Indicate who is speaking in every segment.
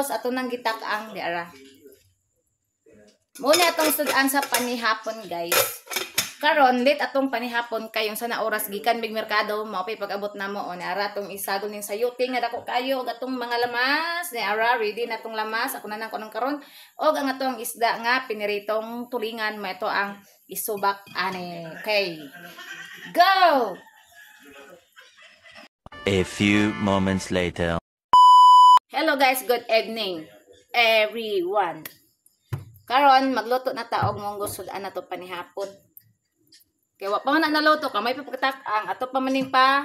Speaker 1: munggos ato nang gitak-ang di ara. Muna atong sudan sa panihapon guys. Karon late atong panihapon kayong sana oras gikan big merkado mao pay pag-abot namo on ara atong isagol ning sayuti nga dako kayo og atong mga lamas ni ara ready na atong lamas ako na nang kunong karon og ang atong isda nga piniritong tulingan mo ito ang isubak ani. Okay. Go.
Speaker 2: A few moments later.
Speaker 1: Hello guys, good evening everyone. Karon magluto na ta og munggos sudan nato panihapon. Kaya wa pa na naluto kamay pa pagtak ang ato pa maning pa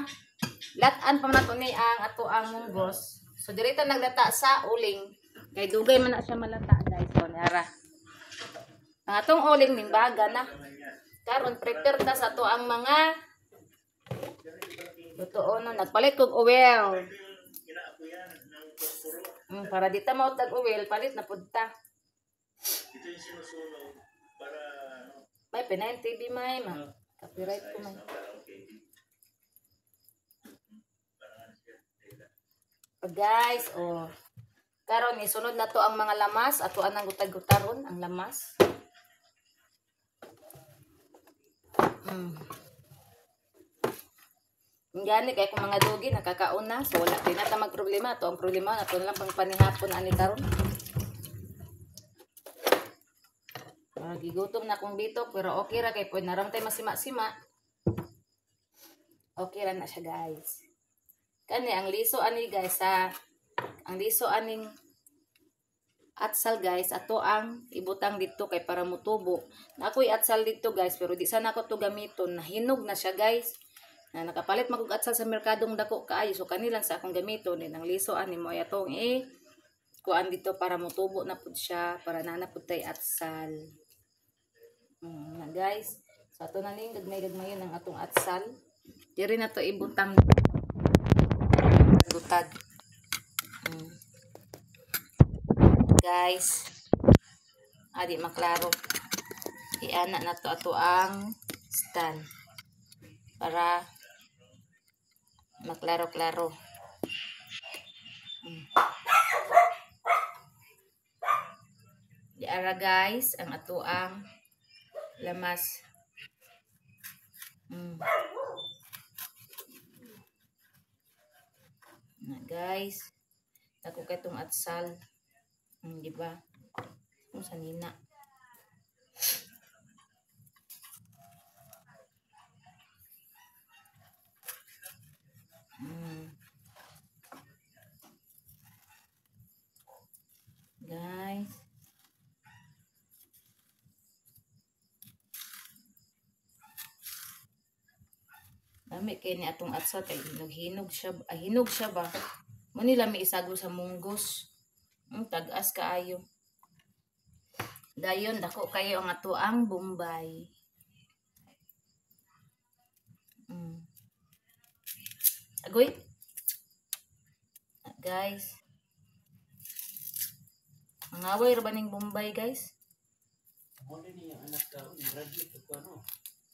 Speaker 1: lat-an pa nato ni ang ato ang munggos. So direta nagdata sa uling kay dugay man na siya malata guys. So niara. Ang atong uling ning baga na. Karon prepare ta sa ato ang mga lutoon no nagpalit kog oil. Para di ta mao tag oil palit na pud ta. Ito yung sinusunog para may pinayin TV may ma. Copyright ko man. Guys, oh. Karon isunod na to ang mga lamas, ato anang gutag-gutaron ang lamas. Gani kay kung mga dugi nakakauna, so wala din na magproblema. Ito ang problema nato lang pang panihapon ani karon. Gigutom na kong bitok pero okay ra kay pwede na ram tay masima-sima. Okay ra na siya guys. Kani ang liso ani guys sa ang liso aning atsal guys ato ang ibutang dito kay para mutubo. Na ako'y atsal dito guys pero di sana ako to gamiton. Nahinog na siya guys. Na nakapalit magug atsal sa merkadong dako kaayo so kanilang sa akong gamiton din ang liso ani mo atong kuan dito para mutubo na pud siya para nanapud tay atsal. Na guys, so ato na ning gagmay-gagmayon ang atong atsal. Diri na to ibutang gutad. Guys, adi maklaro. Iana na to ato ang stand para maklaro-klaro. Di ara guys, ang ato ang lamas. Na guys, ako kay tong atsal. Di ba? Kung sanina. Guys. Lami kay ni atong atsal kay hinog siya, hinog siya ba? Mo ni lami isagol sa munggos. Tag-as kaayo. Dayon dako kayo ang ato ang Bombay. Agoy. Guys. Mangaway ra ba ning Bombay guys?
Speaker 3: Mo ni ang anak ka ni graduate ko ano.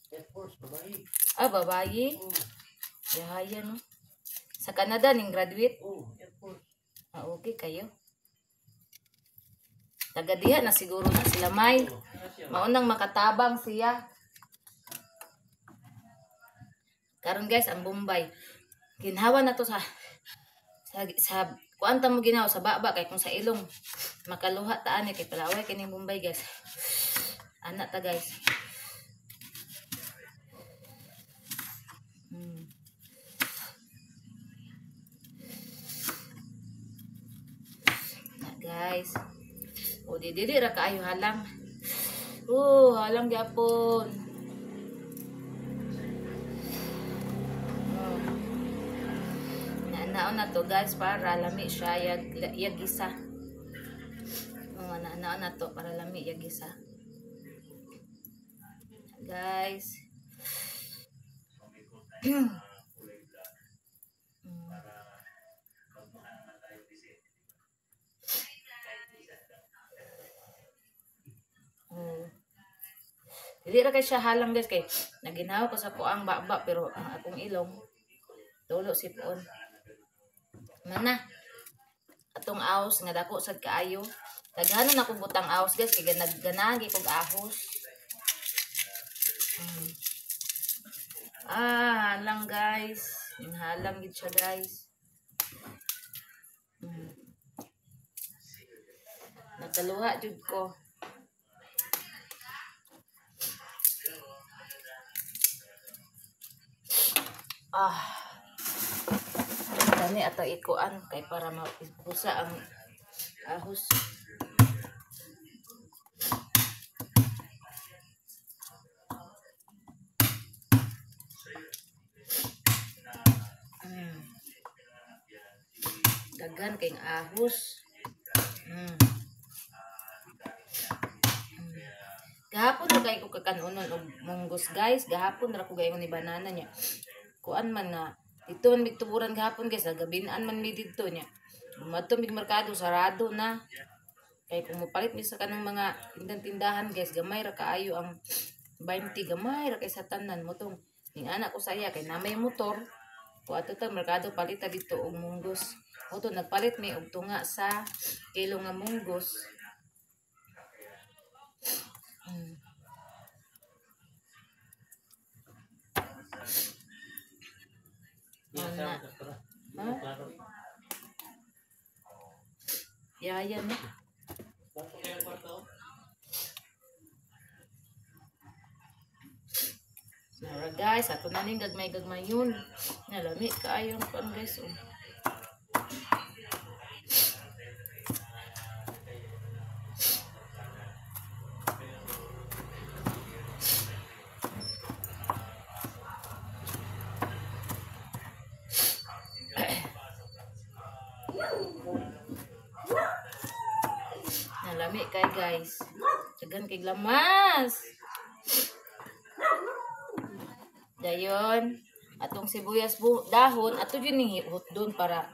Speaker 3: Air Force babae.
Speaker 1: Babae? Yahaya no. Sa Canada ning graduate?
Speaker 3: Air Force.
Speaker 1: Okay kayo. Tagadiha na siguro na sila may. Maunang makatabang siya. Karon guys ang Bombay. Ginhawa na to sa kuanta mo ginawa sa baba kay kung sa ilong makaluha ta ani kay palaway kining Bombay guys. Ana ta guys. Guys. Didi ra kaayo halang. Halang gyapon. Naon na to guys para lami siya yag isa. Naon na to para lami yag isa. Guys. Dili ra kay siya halang guys kay naginaw ko sa puang baba pero ang akong ilong tulo sipon. Mana? atong ahos nga dako sad kaayo. Daghanon ako butang ahos guys kay nagganagi kog ahos. Halang guys. Halang gid siya guys. Nagkaluha jud ko. Dani ato ikuan kay para mapusa ang ahos. Dagan kay ahos. Gahapon na kay ko kakanunon og munggos guys. Gahapon ra ko gayon ni banana niya. Kuan man na dito man mituburan gahapon guys. Gabinaan man mi dito niya. Madto mig merkado sarado na. Kay kung mopalit mi sa kanang mga tindahan guys, gamay ra kaayo ang 20, gamay ra kay sa tanan mo tong. Ning anak ko sa iya kay namay motor. Ko ato ta merkado palita dito og munggos. O to nagpalit mi og tunga sa kilo nga munggos. Yaya na. Nara guys, ato na ning gagmay yun. Nalami kaayong pan guys. Nalami kay guys. Dagan kay lamas. Dayon, atong sibuyas dahon, ato yun ni hotdon para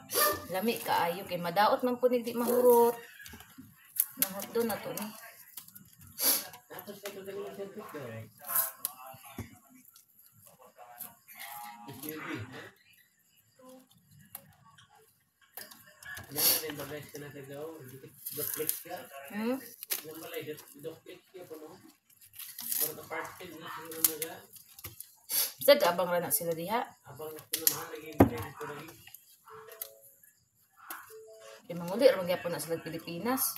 Speaker 1: lami kaayo kay madaot man po di mahurot. Nang hotdon na to ni. Bisa abang ra na sila diha. Kay manguli ra magyapon na sila Pilipinas.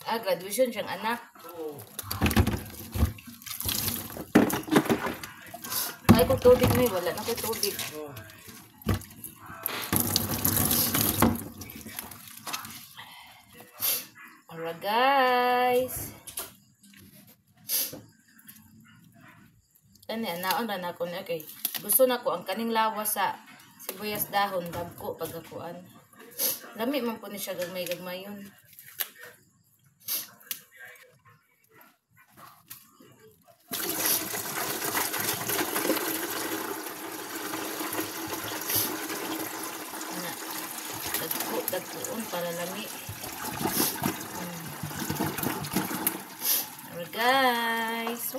Speaker 1: Graduation siyang anak. Ay, kung tubig na wala na ko tubig. Alright guys. Kani naon ra na ko ni okay. Gusto na ko ang kaning lawas sa sibuyas dahon dagko pagakuan. Lami man po ni siya gagmay yun. Dagkoon para lami. Guys,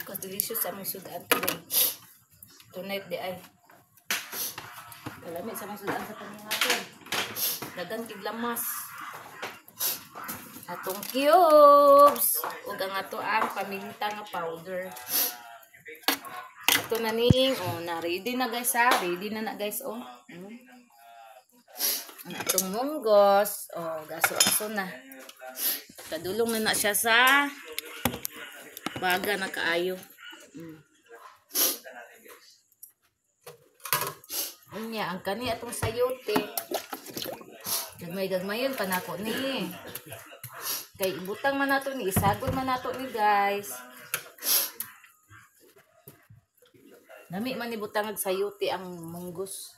Speaker 1: ka-delicious sa mga sudan today. Tonight di ay. Kalami sa mga sudan sa panihapon. Dagang tiglamas. Atong cubes. Ug ang ato ang paminta nga powder. Ato na ning, na ready na guys ha. Ready na guys Ang atong munggos. Gaso-aso na. Kadulong na siya sa baga na kaayo. Unya, ang kani atong sayote. Gagmay-gagmayon pa nako ni. Kay ibutang man nato ni, isagol man nato ni guys. Nami man ibutang ang sayote ang munggos.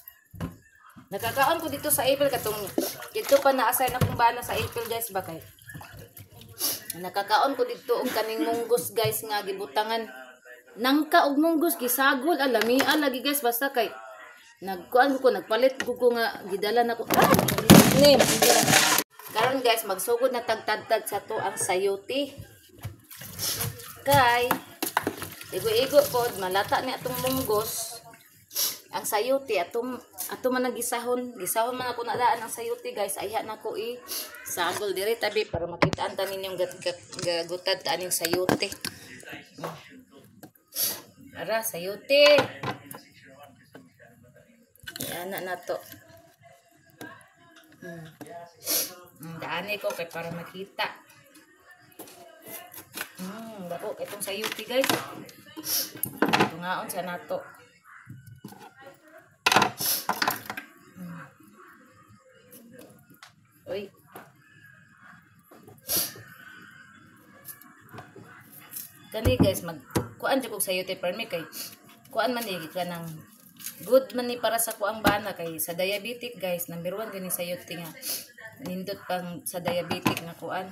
Speaker 1: Nakakaon ko dito sa April katong dito pa na-assign akong bana sa April guys bakay. Nakakaon ko dito og kaning munggos guys nga gibutangan nangka og munggos gisagol alamian lagi guys basta kay nagkuan ko nagpalit ko nga gidala nako name karon guys magsugod na tagtadtad sa to ang sayote Kay igo-igo pod malata ni atong munggos. Ang sayuti atong man nagisahon. Gisahon man ako nadaan ang sayuti guys. Ayha na ko sagol diri tabi para makitaan tanin yung gagutad aning sayuti. Ara sayuti. Yan na to. Daani ko kay para makita. Dako kay itong sayuti guys. Tungaon sa nato. Uy. Kani guys kuan jud kog sayuti permi kay kuan man ni ka nang good man ni para sa kuang bana kay sa diabetic guys number 1 gani sayuti nga nindot pang sa diabetic nga kuan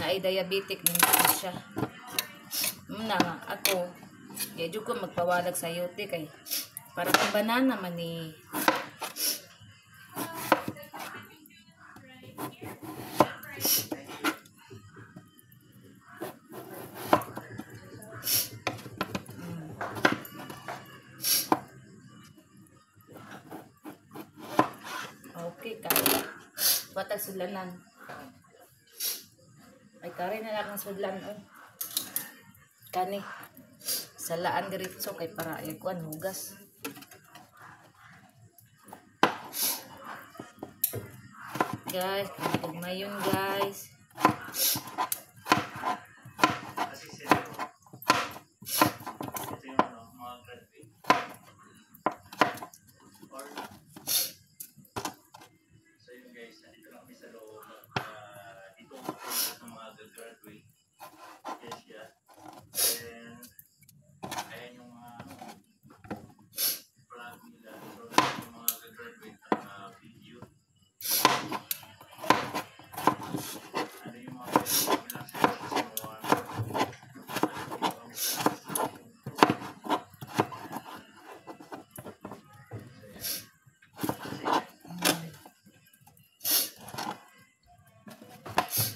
Speaker 1: na ay diabetic nindot siya. Muna nga ako medyo ko magpawalag sayuti kay para kang banana man ni okay kaya batag sudlanan ay kare na lang ang sudlan kani salaan diretso kay para ay kuan hugas. Guys, mayon guys.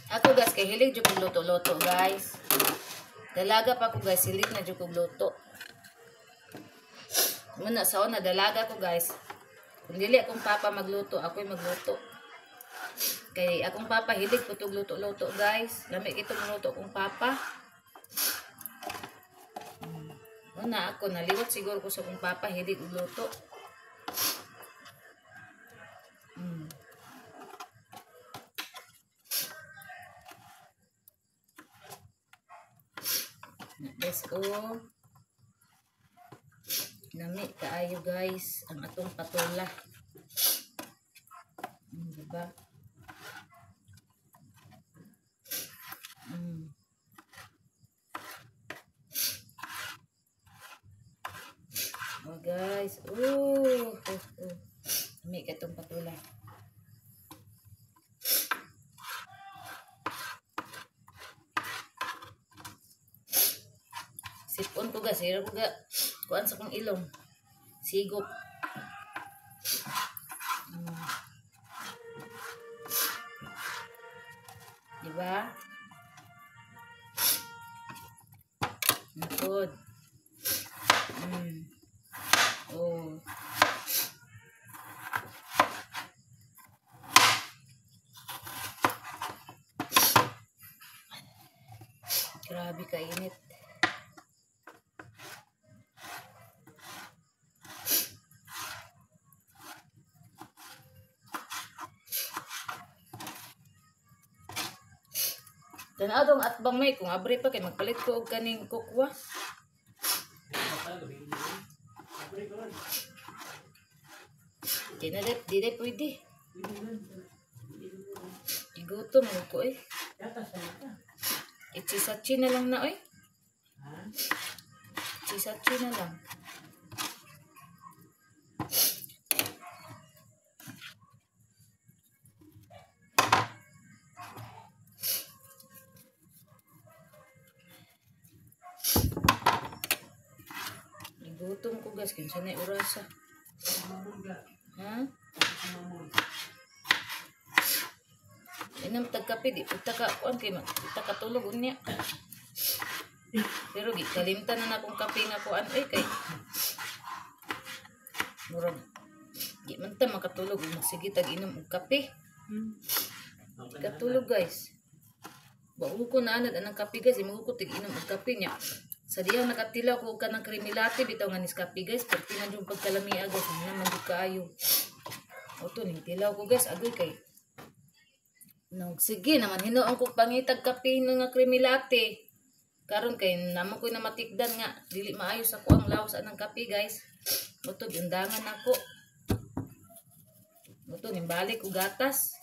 Speaker 1: Ako guys kay hilig jud kog luto-luto guys. Dalaga pa ko guys hilig na jud kog luto. Muna sa una dalaga ko guys. Kung dili akong papa magluto, ako'y magluto. Kay akong papa hilig ko tog luto-luto guys. Lami kitong luto kong papa. Una ako naliwat siguro ko sa kong papa hilig og luto. Let's go. Nami kaayo guys ang atong patola. Diba? Oh guys. Nami ka itong patola. Sipon ko guys, hira ko ga kuan sa kong ilong. Sigop. Diba? Nakod. Oh. Grabe kainit. Dan adong at bang may kung abre pa kay magpalit ko og kaning kukwa. Di na pwede. Igutom mo ko eh. Ichisachi na lang na eh. Ichisachi na lang. Gutom ko guys, kinsa na orasa. Ha? Inam tagkape di pagka kuan kay matulog unya. Pero kalimtan na akong kape nga kuan ay kay murag di man ta makatulog sige tag inom og kape. Katulog guys. Bago ko na anad anang kape guys, imago ko tig inom og kape niya. Sa diyang nakatilaw ko ka ng kremilate bitaw nga Nescafe guys, perti man yung pagkalamia guys, naman di kaayo. O to ning tilaw ko guys, agoy kay. No, sige naman hinuon ko pangitag kape nga kremilate. Karon kay naman ko na matikdan nga dili maayo sa ko ang lawas anang kape guys. Utod undangan ako. Utod nimbalik ko gatas.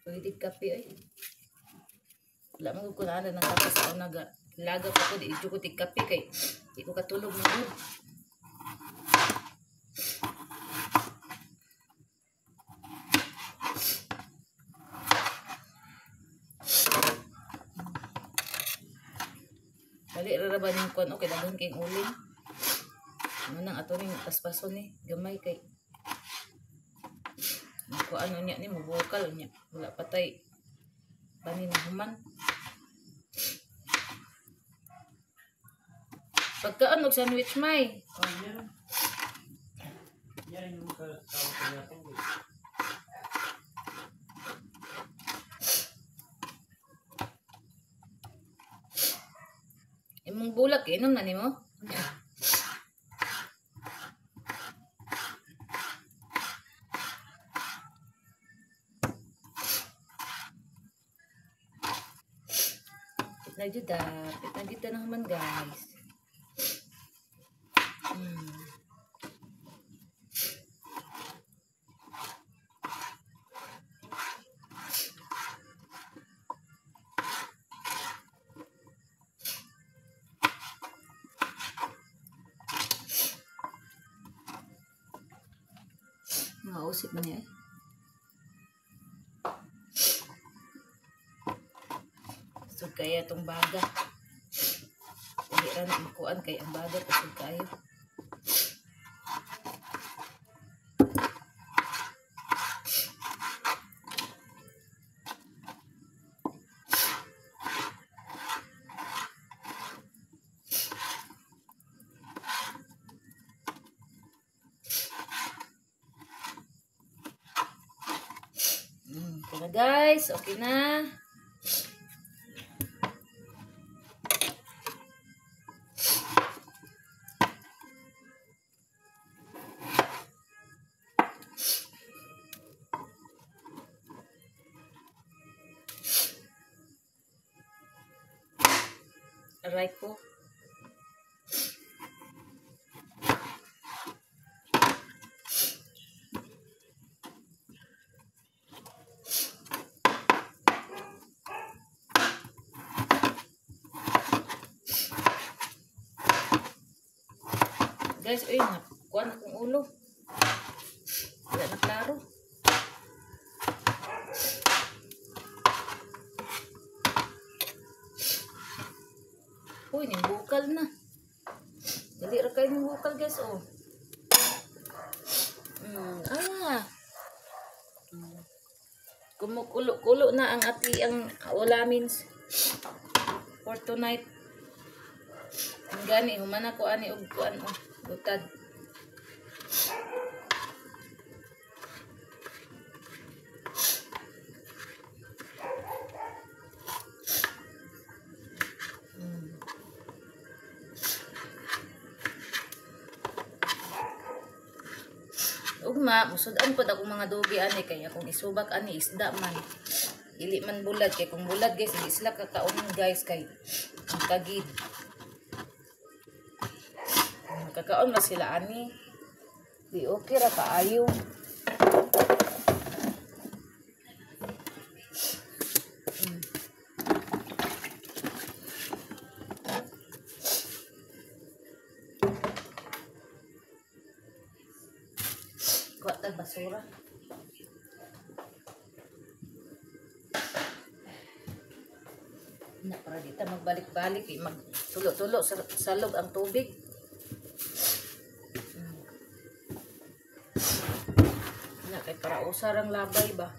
Speaker 1: Pwede kape ay. Wala mo ko na ng kape sa unaga. Laga pa ko di ko tig kape kay di ko katulog mo. Dali ra ba ning kon okay daghan kay uling. Ano nang ato ning paspason ni gamay kay ko ano niya ni mabukal niya wala patay paninahuman. Pagkaan og sandwich may.
Speaker 3: Oh, meron. Yan yung tawag ko natin.
Speaker 1: Imong bulak inom na nimo? Pitna jud na naman guys. Mausip man niya eh. So kaya itong baga. Hindi ra na makuan kay ang baga kusog kayo. Okay na guys, okay na. Aray ko. Guys, ay nakuha na kong ulo. Wala na klaro. Uy, nimbukal na. Dali ra kayo nimbukal guys, oh. Kumukulo-kulo na ang ang ulamin for tonight. Ang gani, humana ko ani og kuan, oh. Butad. Ugma, musudan po akong mga dubi ani kaya kung isubak ani isda man. Dili man bulad kay kung bulad guys, hindi sila kakaon guys kay ang kagid. Kakaon na sila ani. Di okay ra kaayo. Kuha tag basura. Na para dito magbalik-balik magtulo-tulo sa loob ang tubig. Kay para usar ang labay ba.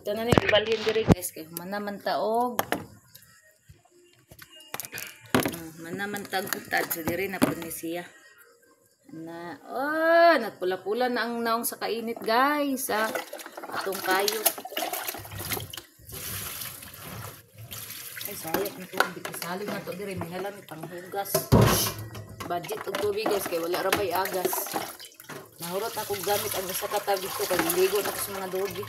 Speaker 1: Ito na ni ibalhin diri guys kay manaman taog. Manaman tagutad sa diri na pud ni siya. Na nagpula-pula na ang naong sa kainit guys. Atong kayo. Ay sayang nito bikisalig na to diri minala ni panghugas. Budget og tubig guys kay wala ra bay agas. Nahurot ako gamit ang isa ka tab dito kay ligo na ko sa mga dogi.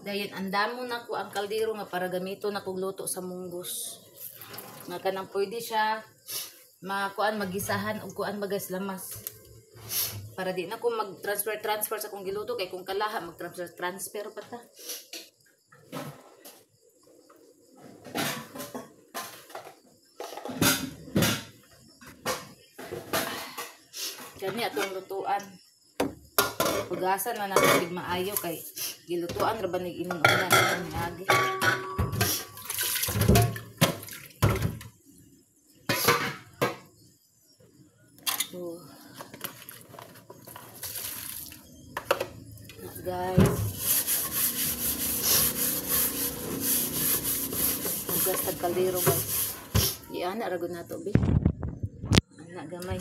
Speaker 1: Dayon andamo na ko ang kaldero nga para gamito na kog luto sa munggos. Nga kanang pwede siya makuan magisahan og kuan bagas lamas. Para di na ko mag-transfer sa kong giluto kay kung kalaha mag-transfer pa ta. Kani atong lutuan. Pugasan na natin big maayo kay gilutuan ra ba nig inon-unan ni agi. Guys. Hugas tag kaldero guys. Iana ra gud nato bi. Ana gamay.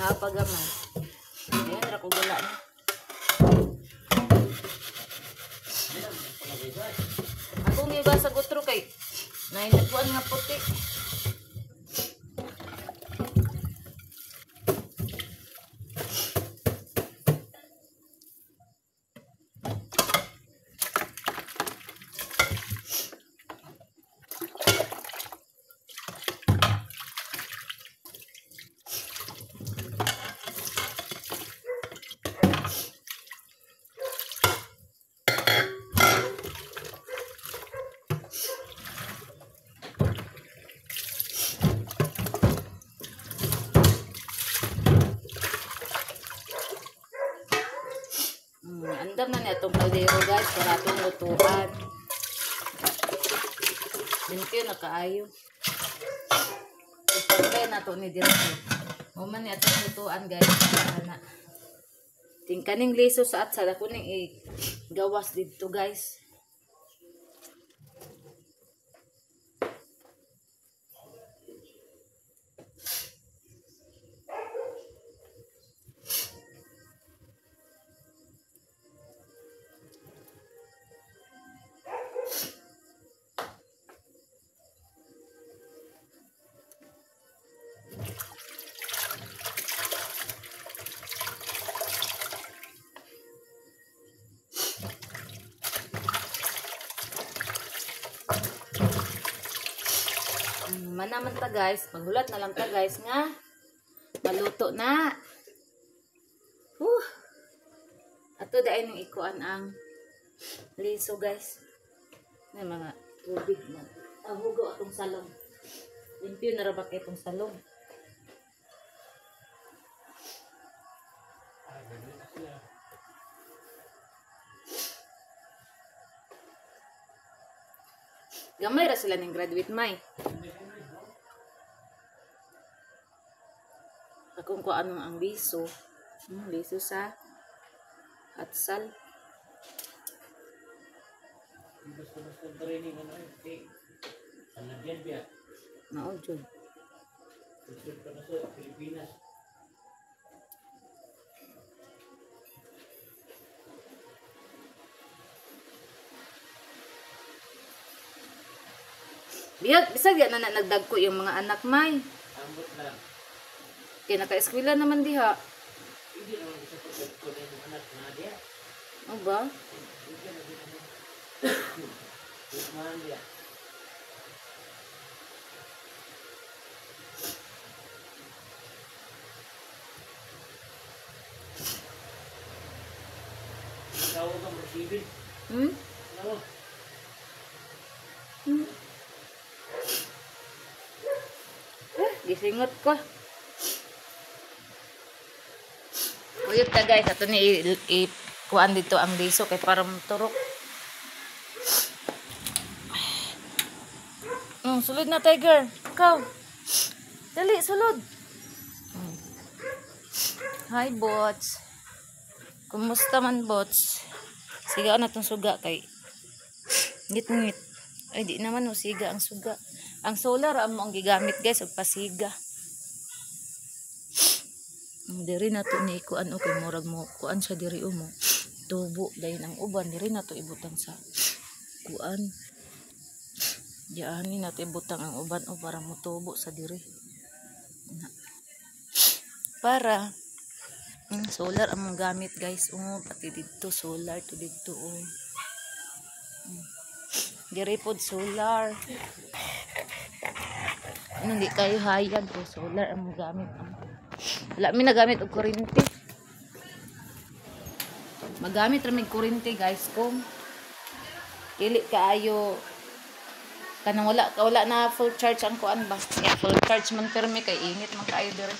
Speaker 1: Napagamay. Ayan, ra ko gula na. Akong yuga sa gutro kay nainagpuan nga puti. Andam na niya itong kaldero guys para itong lutuan. Limpyo na kaayo. Ipagkaya na ito ni Dirko. Human niya itong lutuan guys. Tingkaning liso sa atsal. Ako nang igawas dito guys. Manaman ta guys, maghulat na lang ta guys nga maluto na. Ato dai nung ikuan ang liso guys. Na mga tubig na. Ahugo atong salong. Limpyo na ra ba kay itong salong. Gamay ra sila ning graduate may. Akong ko anong ang liso. Liso sa atsal.
Speaker 3: Gusto training ano eh. Ano diyan biya?
Speaker 1: Mao jud.
Speaker 3: Gusto pa na sa Pilipinas.
Speaker 1: Bisag yan na nagdagko yung mga anak may.
Speaker 3: Ambot lang.
Speaker 1: Kaya naka-eskwela naman diha.
Speaker 3: Hindi naman gusto ko dagko na yung anak na diya.
Speaker 1: O ba?
Speaker 3: Hindi na din naman. Kumahan diya. Ikaw kang magsibig. Ano?
Speaker 1: Singot ko. Uyot ta guys, ato ni kuan dito ang liso kay para turok. Sulod na tiger. Ikaw. Dali, sulod. Hi bots. Kumusta man bots? Siga na tong suga kay ngit-ngit. Ay di naman siga ang suga. Ang solar amo ang gigamit guys og pasiga. Diri na to ni kuan kay murag mo kuan sa diri mo. Tubo dayon ang uban diri na to ibutang sa kuan. Diani na to ibutang ang uban o para motubo sa diri. Para solar among gamit guys. Pati dito solar to dito diri pod solar. Hindi kayo hayag solar among gamit. Wala mi nagamit og kuryente. Magamit ra mig kuryente guys kung dili kaayo kanang wala na full charge ang kuan ba. Yeah, full charge man permi kay init man kaayo diri.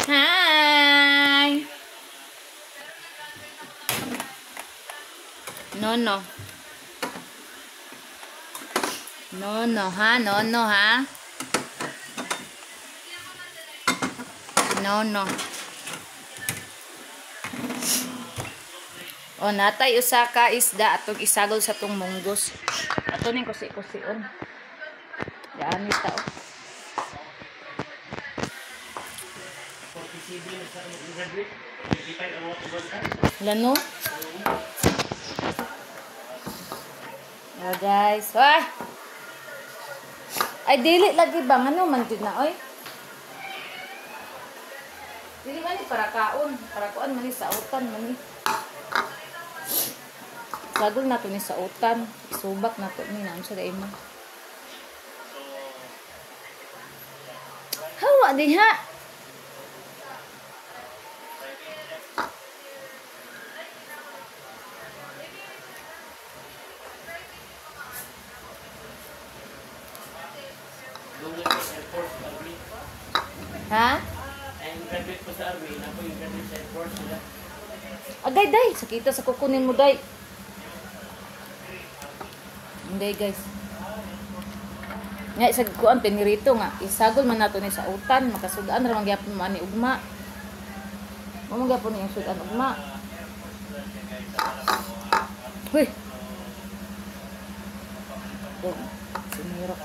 Speaker 1: Hi. No. No ha. No ha. No. O natay usa ka isda atong isagol sa tong munggos. Ato ning kusi-kusion. Yan ta Lano? Oh guys, wah. Ay dili lagi bang ano man jud na oy. Dili man ni para kaon man ni sa utan man ni. Sagol na to ni sa utan, isubak na to ni naan sa daima. Hawa diha. Ha?
Speaker 3: Ang graduate ko sa Army, na po yung graduate sa Air Force nila.
Speaker 1: Agay, day. Sakita sa kukunin mo, day. Hindi, guys. Nga, sa kuan, pinirito nga. Isagol man nato ni sa utan. Makasudaan, ramang gyapon mo ani ugma. Mamang gyapon yung sudan ugma. Huy! Sinirok.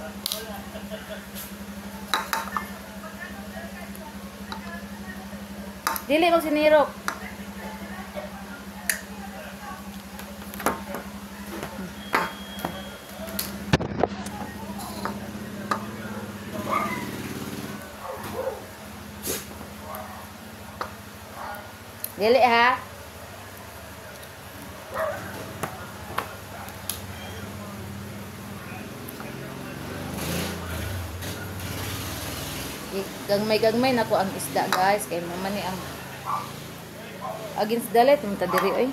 Speaker 1: Dili mag sinirok. Dili ha. Gagmay nako ang isda guys kay mama ni ang against the light ta diri oy.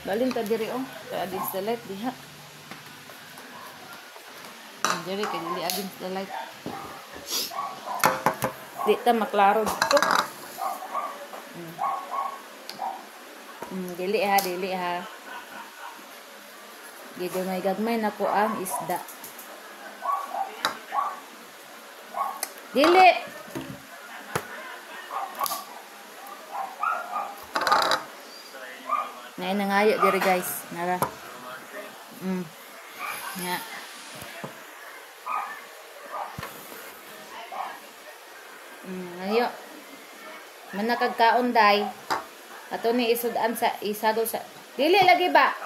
Speaker 1: Balin ta diri kay against the light diha. Diri kay dili against the light. Di ta maklaro dito. Dili ha. Gagmay nako ang isda. Dili. Nangayo diri guys. Nara. Nya. Ayo. Manakagkaon day. Ato ni isudan sa isagol sa. Dili lagi ba?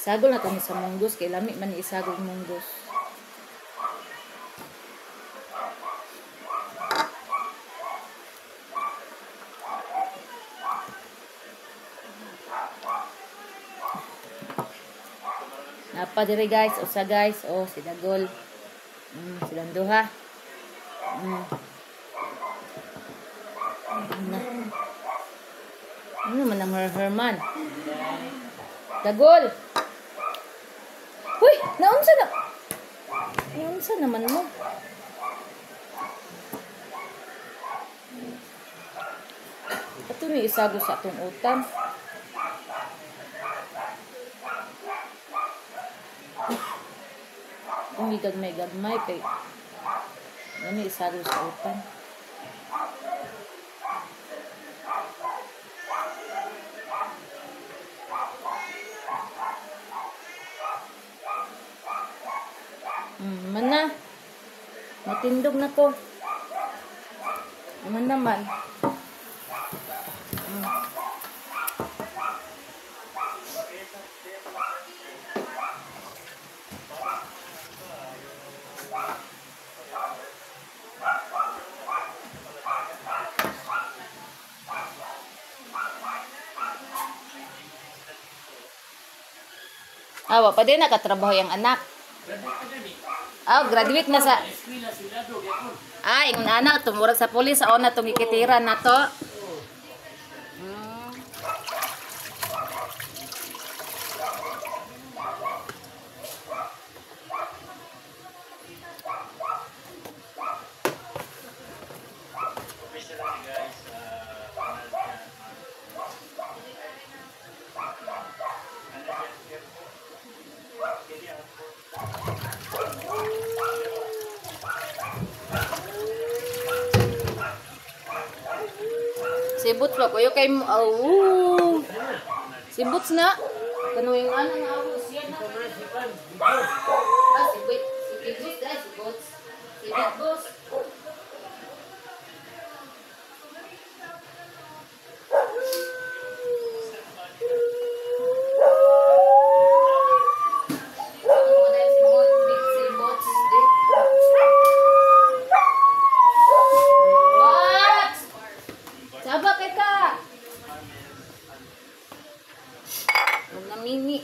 Speaker 1: Sagol na to ni sa munggos kay lami man isagol munggos. Napa diri guys, usa guys, si Dagol. Silang duha. Ano man ang Herman? Dagol. Huy, naunsa na. Naunsa naman mo. Ito ni isago sa atong utan. Kung gagmay kay ano isago sa utan. Mana. Matindog na ko. Naman naman. Awa pa din nakatrabaho yung anak. Graduate na sa... yung anak, tumurag sa pulis. Na itong ikitiran na to. Sibuts ba kuyo kay Sibuts na. Kano yung ano nga ako siya na. Sibuts guys, sibuts. Sibuts. Mini.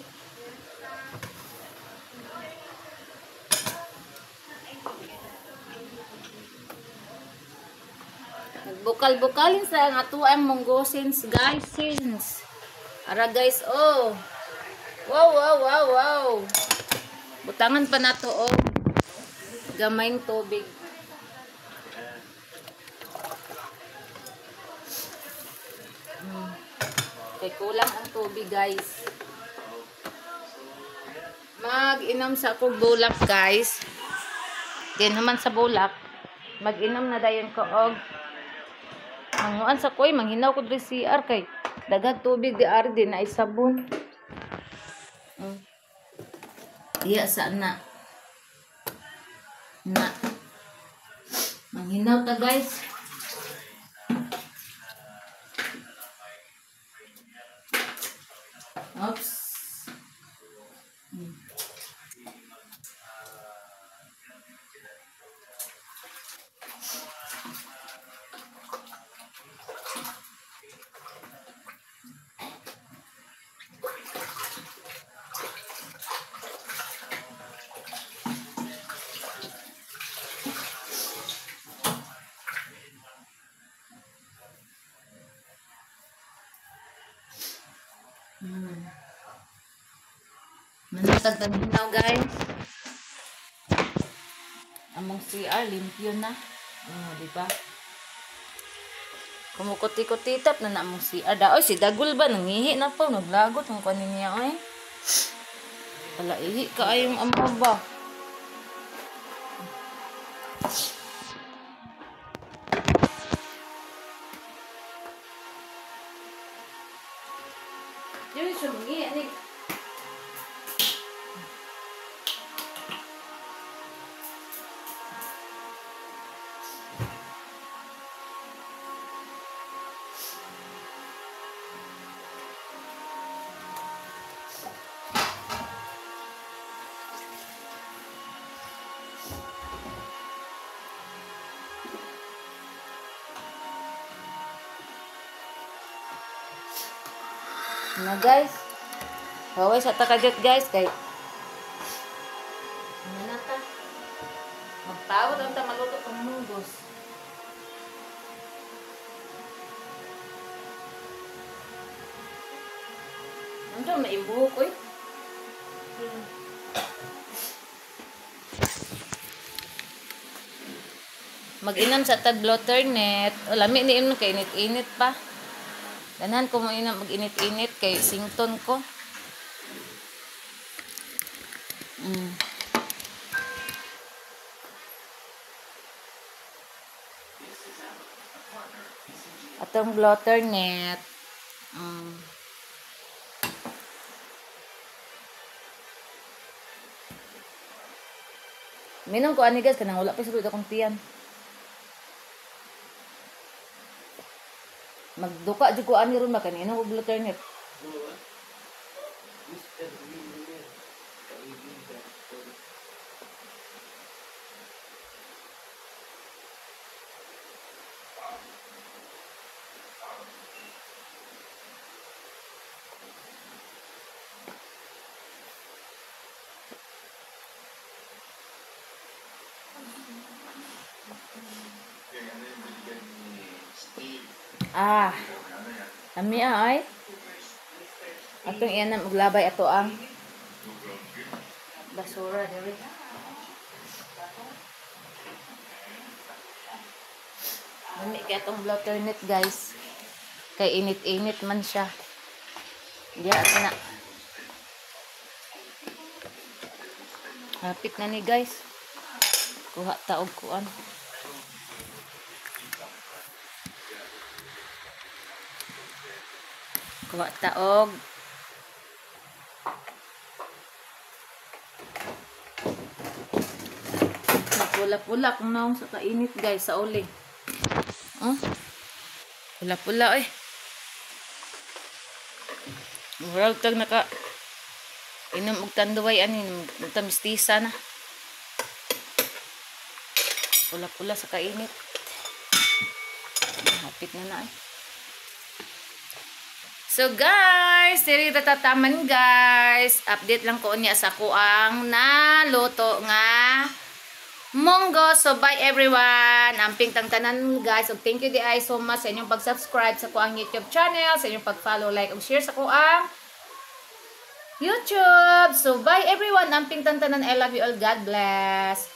Speaker 1: Nagbukal-bukalin sa ang atuang monggosins guys. Ara guys, oh. Wow. Butangan pa na to, oh. Gamayng tubig. Kay kulang ang tubig guys. Mag-inom sa akong bulak guys. Din naman sa bulak. Mag-inom na dayon ko og manguan sa koy manghinaw ko diri CR kay dagag tubig di ari din na sabon. Iya sa na. Manghinaw ta guys. Oops. Manatag taginaw guys. Among CR limpyo na. Di ba? Kumukuti-kutitap na namong CR. Oy, si Dagul ba nangihi na po, naglagot ang kanin niya oy. Wala ihi ka ayong amo ba? Yun siya mangihi ni. Na guys. Baway sa takajot guys kay ano ta? Magtawad ang ta maluto ng munggos. Ito, maimbuhok, oy. Mag-inam sa tag blotter net. O, lami ni imno kay init-init pa. Ganahan ko mo inam mag-init-init kay sington ko. Atong blotter net. Minom ko ani guys kanang wala pa sa akong tiyan. Magduka jud ko ani ron makanino og blotter net.
Speaker 3: Mr. Miller, kaibigan ko.
Speaker 1: Ami ay. Atong iyan na maglabay ato ang basura diri. Nami kay atong blotter net guys. Kay init-init man siya. Diya na. Hapit na ni guys. Kuha taog kuan. Kuha taog. Pula-pula kung naong sa kainit guys sa uli. Oh. Pula-pula eh. Murag tag naka inom og tanduay ani mistisa na. Pula-pula sa kainit. Hapit na eh. So guys, diri tatataman guys. Update lang ko niya sa kuang naluto nga munggo. So bye everyone. Amping tang tanan guys. So thank you di ay so much sa inyong pag-subscribe sa kuang YouTube channel, sa inyong pag-follow, like, ug share sa kuang YouTube. So bye everyone. Amping tang tanan. I love you all. God bless.